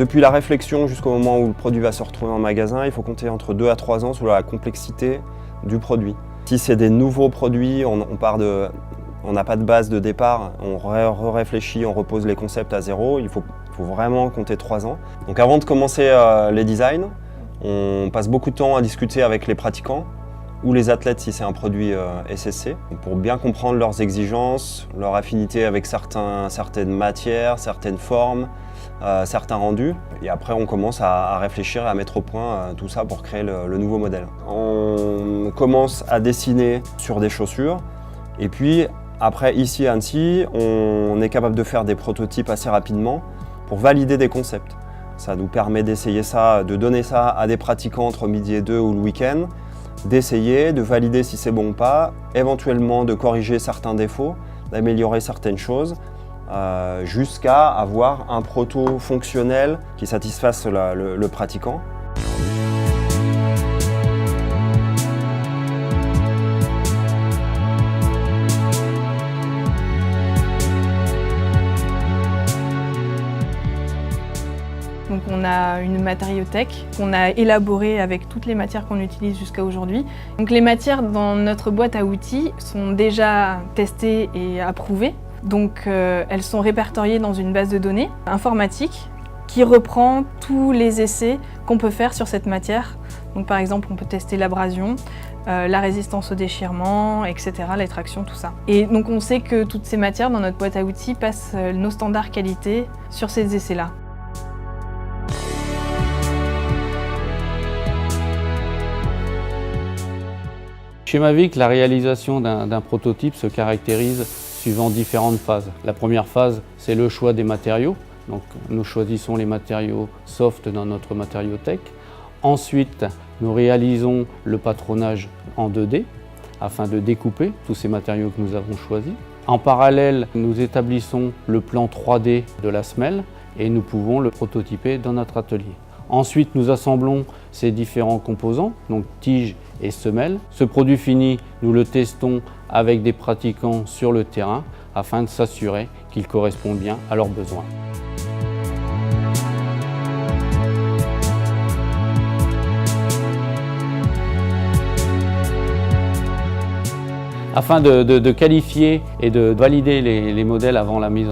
Depuis la réflexion jusqu'au moment où le produit va se retrouver en magasin, il faut compter entre 2 à 3 ans sur la complexité du produit. Si c'est des nouveaux produits, on n'a pas de base de départ, on réfléchit, on repose les concepts à zéro, il faut vraiment compter 3 ans. Donc avant de commencer les designs, on passe beaucoup de temps à discuter avec les pratiquants ou les athlètes si c'est un produit SSC, pour bien comprendre leurs exigences, leur affinité avec certaines matières, certaines formes, certains rendus. Et après on commence à réfléchir et à mettre au point tout ça pour créer le nouveau modèle. On commence à dessiner sur des chaussures et puis après ici à Annecy, on est capable de faire des prototypes assez rapidement pour valider des concepts. Ça nous permet d'essayer ça, de donner ça à des pratiquants entre midi et 2 ou le week-end, d'essayer, de valider si c'est bon ou pas, éventuellement de corriger certains défauts, d'améliorer certaines choses, jusqu'à avoir un proto fonctionnel qui satisfasse le pratiquant. Donc on a une matériothèque qu'on a élaborée avec toutes les matières qu'on utilise jusqu'à aujourd'hui. Donc les matières dans notre boîte à outils sont déjà testées et approuvées. Donc elles sont répertoriées dans une base de données informatique qui reprend tous les essais qu'on peut faire sur cette matière. Donc par exemple, on peut tester l'abrasion, la résistance au déchirement, etc., les tractions, tout ça. Et donc on sait que toutes ces matières dans notre boîte à outils passent nos standards qualité sur ces essais-là. Chez Mavic, la réalisation d'un prototype se caractérise suivant différentes phases. La première phase, c'est le choix des matériaux. Donc, nous choisissons les matériaux soft dans notre matériothèque. Ensuite, nous réalisons le patronage en 2D afin de découper tous ces matériaux que nous avons choisis. En parallèle, nous établissons le plan 3D de la semelle et nous pouvons le prototyper dans notre atelier. Ensuite, nous assemblons ces différents composants, donc tiges et semelles. Ce produit fini, nous le testons avec des pratiquants sur le terrain afin de s'assurer qu'il correspond bien à leurs besoins. Afin de qualifier et de valider les modèles avant la mise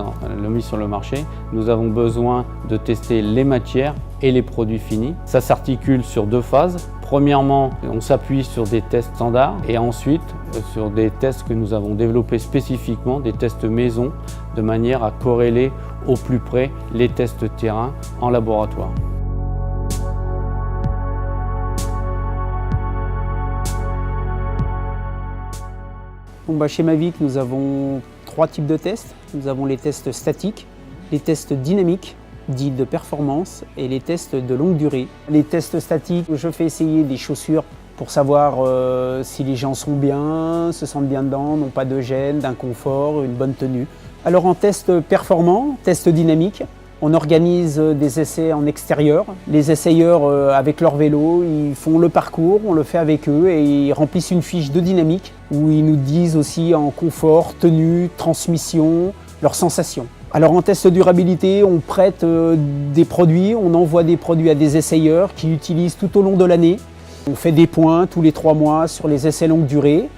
sur le marché, nous avons besoin de tester les matières et les produits finis. Ça s'articule sur 2 phases. Premièrement, on s'appuie sur des tests standards et ensuite sur des tests que nous avons développés spécifiquement, des tests maison, de manière à corréler au plus près les tests terrain en laboratoire. Chez Mavic, nous avons 3 types de tests. Nous avons les tests statiques, les tests dynamiques, dits de performance, et les tests de longue durée. Les tests statiques, je fais essayer des chaussures pour savoir si les gens sont bien, se sentent bien dedans, n'ont pas de gêne, d'inconfort, une bonne tenue. Alors en test performant, test dynamique, on organise des essais en extérieur. Les essayeurs, avec leur vélo, ils font le parcours, on le fait avec eux et ils remplissent une fiche de dynamique où ils nous disent aussi en confort, tenue, transmission, leurs sensations. Alors en test durabilité, on prête des produits, on envoie des produits à des essayeurs qui utilisent tout au long de l'année. On fait des points tous les 3 mois sur les essais longue durée.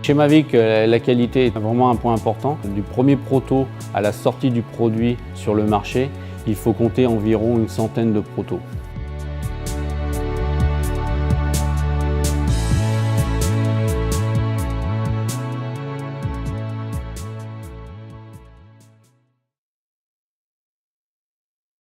Chez Mavic, la qualité est vraiment un point important. Du premier proto à la sortie du produit sur le marché, il faut compter environ une centaine de protos.